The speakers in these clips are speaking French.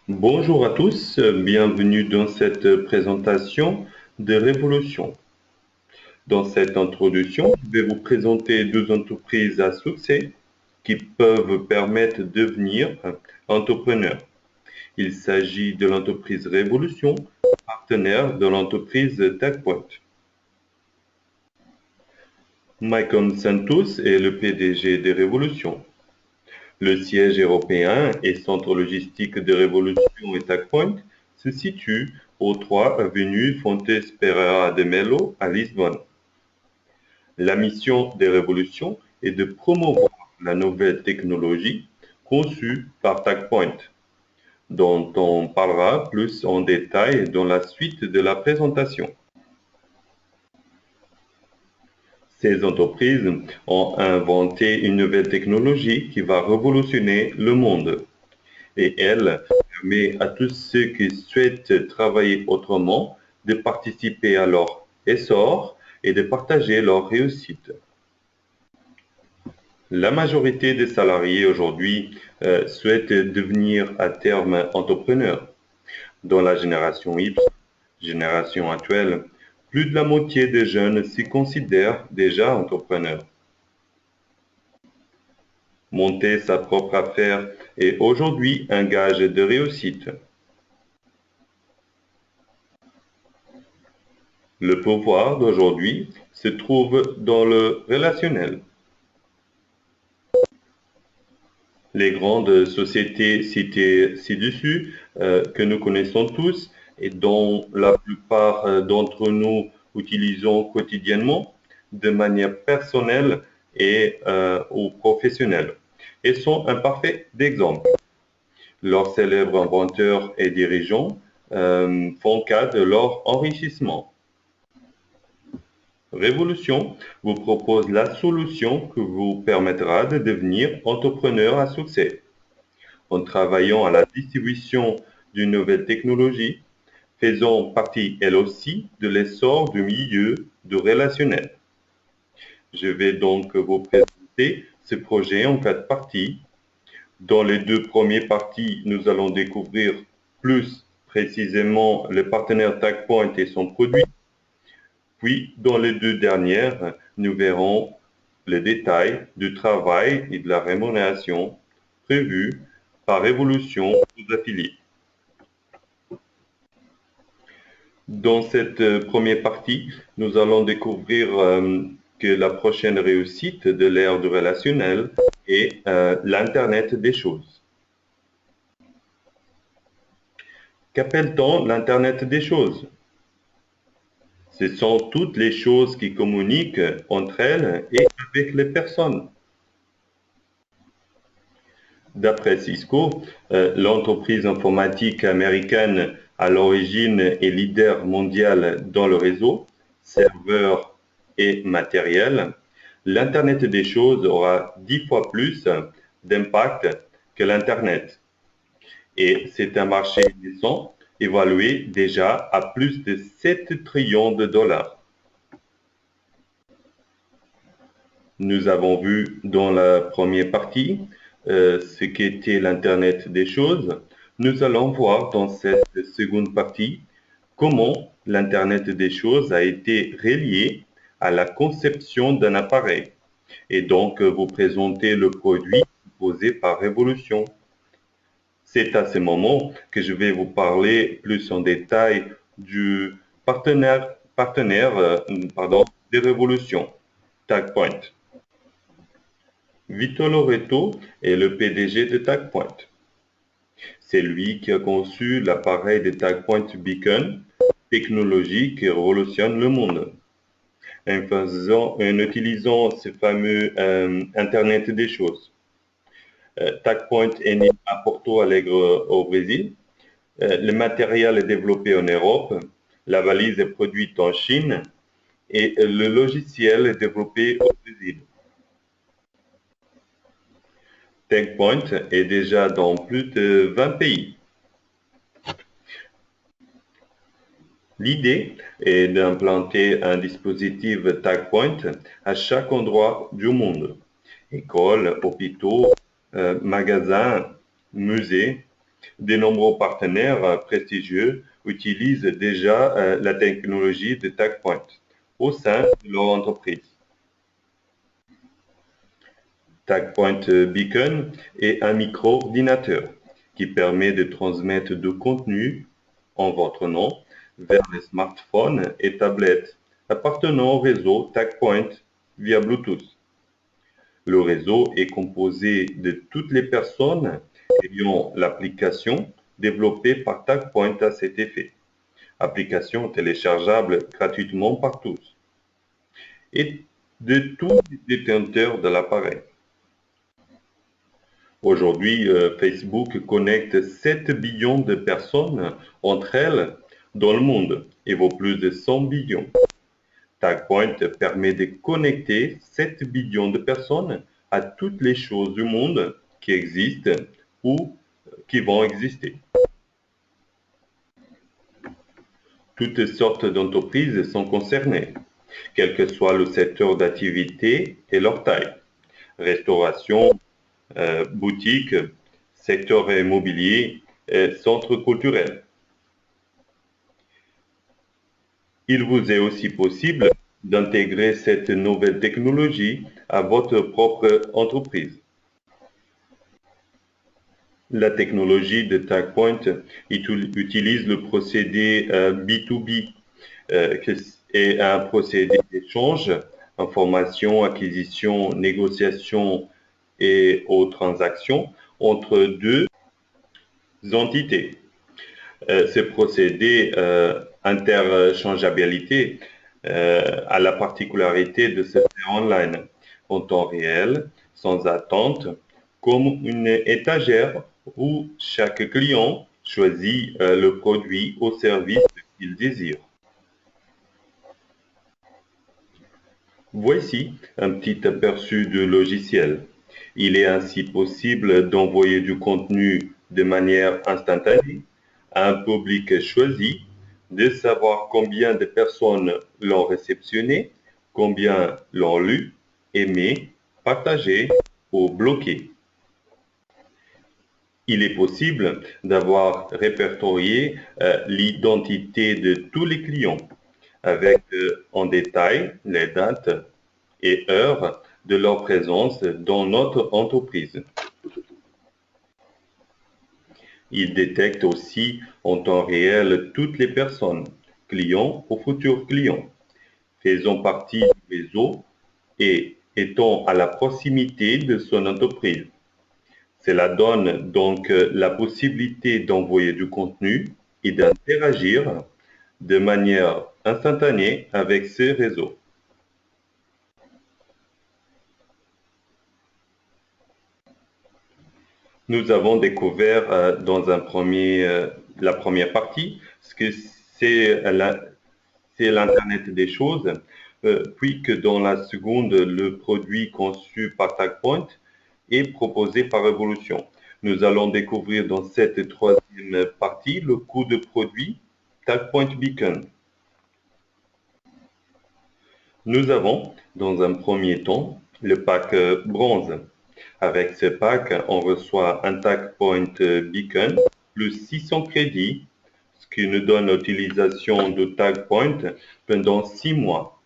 Bonjour à tous, bienvenue dans cette présentation de Révolution. Dans cette introduction, je vais vous présenter deux entreprises à succès qui peuvent permettre de devenir entrepreneur. Il s'agit de l'entreprise Révolution, partenaire de l'entreprise TechPoint. Michael Santos est le PDG de Révolution. Le siège européen et centre logistique de Révolution et TechPoint se situe au 3 avenue Fontes Pereira de Melo à Lisbonne. La mission des Révolutions est de promouvoir la nouvelle technologie conçue par TechPoint, dont on parlera plus en détail dans la suite de la présentation. Ces entreprises ont inventé une nouvelle technologie qui va révolutionner le monde. Et elle permet à tous ceux qui souhaitent travailler autrement de participer à leur essor et de partager leur réussite. La majorité des salariés aujourd'hui souhaitent devenir à terme entrepreneurs. Dans la génération Y, génération actuelle, plus de la moitié des jeunes s'y considèrent déjà entrepreneurs. Monter sa propre affaire est aujourd'hui un gage de réussite. Le pouvoir d'aujourd'hui se trouve dans le relationnel. Les grandes sociétés citées ci-dessus, que nous connaissons tous et dont la plupart d'entre nous utilisons quotidiennement de manière personnelle et ou professionnelle, et sont un parfait exemple. Leurs célèbres inventeurs et dirigeants font cas de leur enrichissement. Révolution vous propose la solution qui vous permettra de devenir entrepreneur à succès en travaillant à la distribution d'une nouvelle technologie, faisant partie elle aussi de l'essor du milieu du relationnel. Je vais donc vous présenter ce projet en 4 parties. Dans les 2 premières parties, nous allons découvrir plus précisément le partenaire TechPoint et son produit. Puis, dans les 2 dernières, nous verrons les détails du travail et de la rémunération prévus par Révolution aux affiliés. Dans cette première partie, nous allons découvrir que la prochaine réussite de l'ère du relationnel est l'Internet des choses. Qu'appelle-t-on l'Internet des choses? Ce sont toutes les choses qui communiquent entre elles et avec les personnes. D'après Cisco, l'entreprise informatique américaine à l'origine est leader mondial dans le réseau, serveur et matériel. L'Internet des choses aura 10 fois plus d'impact que l'Internet. Et c'est un marché naissant évalué déjà à plus de 7 trillions de dollars. Nous avons vu dans la première partie ce qu'était l'Internet des choses. Nous allons voir dans cette seconde partie comment l'Internet des choses a été relié à la conception d'un appareil et donc vous présenter le produit proposé par Révolution. C'est à ce moment que je vais vous parler plus en détail du partenaire des Révolutions, TagPoint. Vito Loreto est le PDG de TagPoint. C'est lui qui a conçu l'appareil de TagPoint Beacon, technologie qui révolutionne le monde. En utilisant ce fameux Internet des choses. TagPoint est né à Porto Alegre au Brésil. Le matériel est développé en Europe. La valise est produite en Chine. Et le logiciel est développé au Brésil. TechPoint est déjà dans plus de 20 pays. L'idée est d'implanter un dispositif TagPoint à chaque endroit du monde. Écoles, hôpitaux, magasins, musées. De nombreux partenaires prestigieux utilisent déjà la technologie de TagPoint au sein de leur entreprise. TagPoint Beacon est un micro-ordinateur qui permet de transmettre du contenu en votre nom vers les smartphones et tablettes appartenant au réseau TagPoint via Bluetooth. Le réseau est composé de toutes les personnes ayant l'application développée par TagPoint à cet effet. Application téléchargeable gratuitement par tous et de tous les détenteurs de l'appareil. Aujourd'hui, Facebook connecte 7 billions de personnes entre elles dans le monde et vaut plus de 100 billions. TagPoint permet de connecter 7 billions de personnes à toutes les choses du monde qui existent ou qui vont exister. Toutes sortes d'entreprises sont concernées, quel que soit le secteur d'activité et leur taille. Restauration, boutique, secteur immobilier, centre culturel. Il vous est aussi possible d'intégrer cette nouvelle technologie à votre propre entreprise. La technologie de TagPoint utilise le procédé B2B, qui est un procédé d'échange, information, acquisition, négociation et aux transactions entre deux entités. Ce procédé interchangeabilité a la particularité de se faire online, en temps réel, sans attente, comme une étagère où chaque client choisit le produit ou service qu'il désire. Voici un petit aperçu du logiciel. Il est ainsi possible d'envoyer du contenu de manière instantanée à un public choisi, de savoir combien de personnes l'ont réceptionné, combien l'ont lu, aimé, partagé ou bloqué. Il est possible d'avoir répertorié l'identité de tous les clients avec en détail les dates et heures de leur présence dans notre entreprise. Il détecte aussi en temps réel toutes les personnes, clients ou futurs clients, faisant partie du réseau et étant à la proximité de son entreprise. Cela donne donc la possibilité d'envoyer du contenu et d'interagir de manière instantanée avec ces réseaux. Nous avons découvert dans la première partie ce que c'est l'Internet des choses, puis que dans la seconde, le produit conçu par TagPoint est proposé par Evolution. Nous allons découvrir dans cette troisième partie le coût de produit TagPoint Beacon. Nous avons, dans un premier temps, le pack bronze. Avec ce pack, on reçoit un TagPoint Beacon plus 600 crédits, ce qui nous donne l'utilisation de TagPoint pendant 6 mois,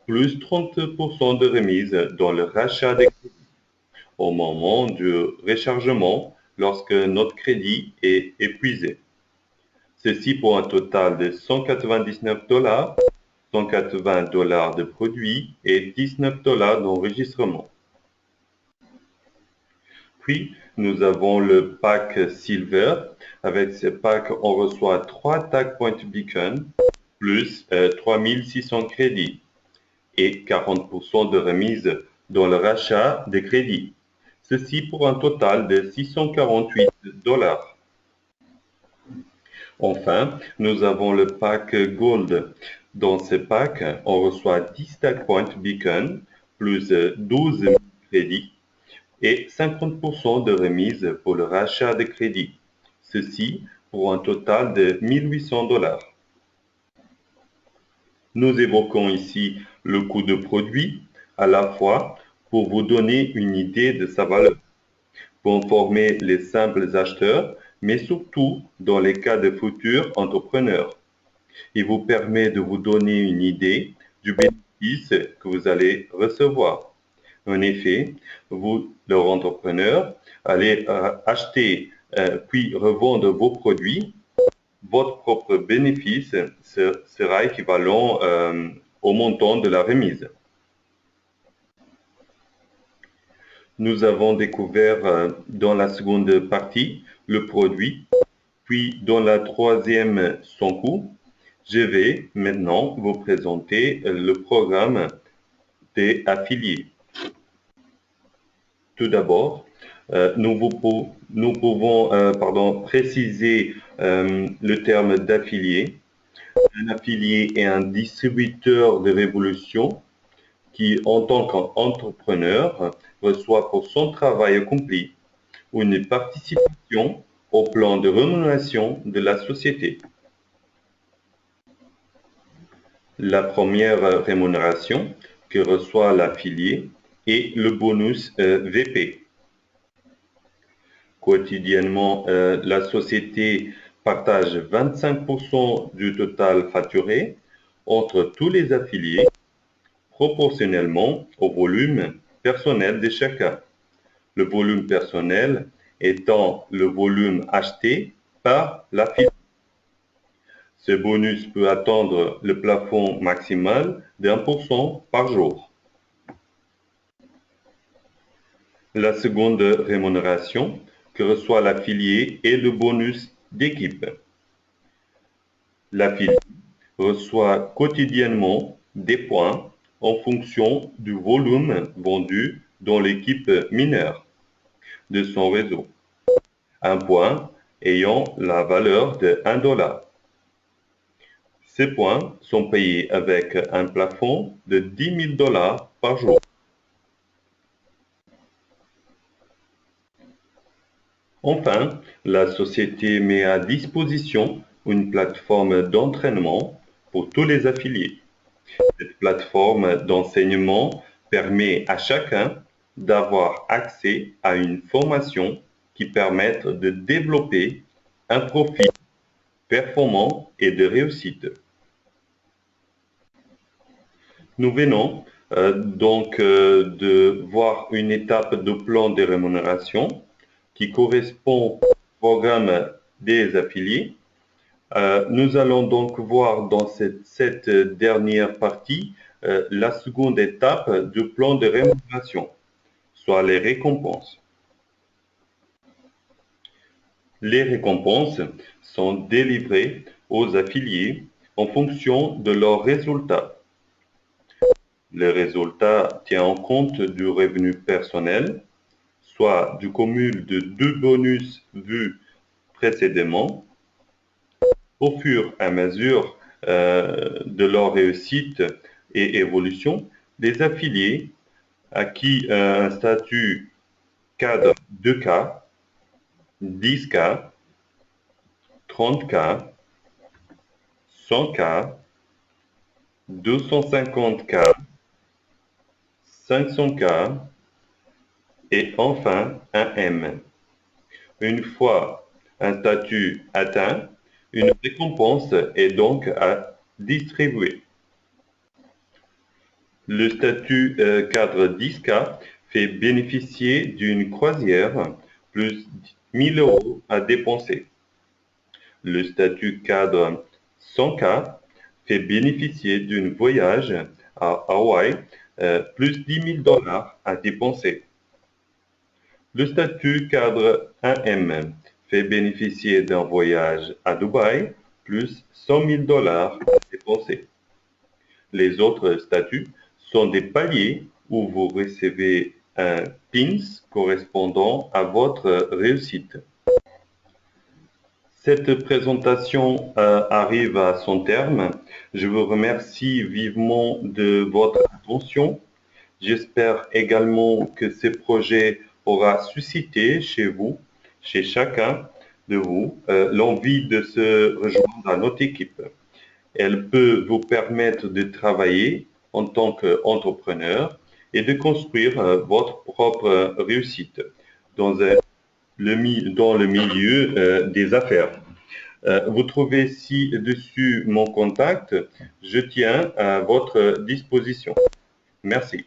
plus 30% de remise dans le rachat des crédits au moment du rechargement lorsque notre crédit est épuisé. Ceci pour un total de $199, $180 de produits et $19 d'enregistrement. Puis, nous avons le pack Silver. Avec ce pack, on reçoit 3 TagPoint Beacon plus 3600 crédits et 40% de remise dans le rachat des crédits. Ceci pour un total de $648. Enfin, nous avons le pack Gold. Dans ce pack, on reçoit 10 TagPoint Beacon plus 12 000 crédits et 50% de remise pour le rachat de crédits. Ceci pour un total de $1800. Nous évoquons ici le coût de produit à la fois pour vous donner une idée de sa valeur. Pour informer les simples acheteurs mais surtout dans les cas de futurs entrepreneurs. Il vous permet de vous donner une idée du bénéfice que vous allez recevoir. En effet, vous, leur entrepreneur, allez acheter puis revendre vos produits. Votre propre bénéfice sera équivalent au montant de la remise. Nous avons découvert dans la seconde partie le produit, puis dans la troisième son coût. Je vais maintenant vous présenter le programme des affiliés. Tout d'abord, nous pouvons préciser le terme d'affilié. Un affilié est un distributeur de révolution qui, en tant qu'entrepreneur, reçoit pour son travail accompli une participation au plan de rémunération de la société. La première rémunération que reçoit l'affilié est le bonus VP. Quotidiennement, la société partage 25% du total facturé entre tous les affiliés, proportionnellement au volume personnel de chacun. Le volume personnel étant le volume acheté par l'affilié. Ce bonus peut atteindre le plafond maximal d'1% par jour. La seconde rémunération que reçoit l'affilié est le bonus d'équipe. L'affilié reçoit quotidiennement des points en fonction du volume vendu dans l'équipe mineure de son réseau. Un point ayant la valeur de $1. Ces points sont payés avec un plafond de $10 000 par jour. Enfin, la société met à disposition une plateforme d'entraînement pour tous les affiliés. Cette plateforme d'enseignement permet à chacun d'avoir accès à une formation qui permette de développer un profil performant et de réussite. Nous venons de voir une étape de plan de rémunération qui correspond au programme des affiliés. Nous allons donc voir dans cette dernière partie la seconde étape du plan de rémunération, soit les récompenses. Les récompenses sont délivrées aux affiliés en fonction de leurs résultats. Le résultat tient en compte du revenu personnel, soit du cumul de deux bonus vus précédemment. Au fur et à mesure de leur réussite et évolution, les affiliés acquis un statut cadre 2K, 10K, 30K, 100K, 250K, 500K et enfin un M. Une fois un statut atteint, une récompense est donc à distribuer. Le statut cadre 10K fait bénéficier d'une croisière plus 1 000 € à dépenser. Le statut cadre 100K fait bénéficier d'un voyage à Hawaï plus 10 000 $ à dépenser. Le statut cadre 1M fait bénéficier d'un voyage à Dubaï plus 100 000 $ à dépenser. Les autres statuts sont des paliers où vous recevez un pins correspondant à votre réussite. Cette présentation arrive à son terme. Je vous remercie vivement de votre attention. J'espère également que ce projet aura suscité chez vous, chez chacun de vous, l'envie de se rejoindre à notre équipe. Elle peut vous permettre de travailler en tant qu'entrepreneur et de construire votre propre réussite dans un dans le milieu des affaires. Vous trouvez ci-dessus mon contact. Je tiens à votre disposition. Merci.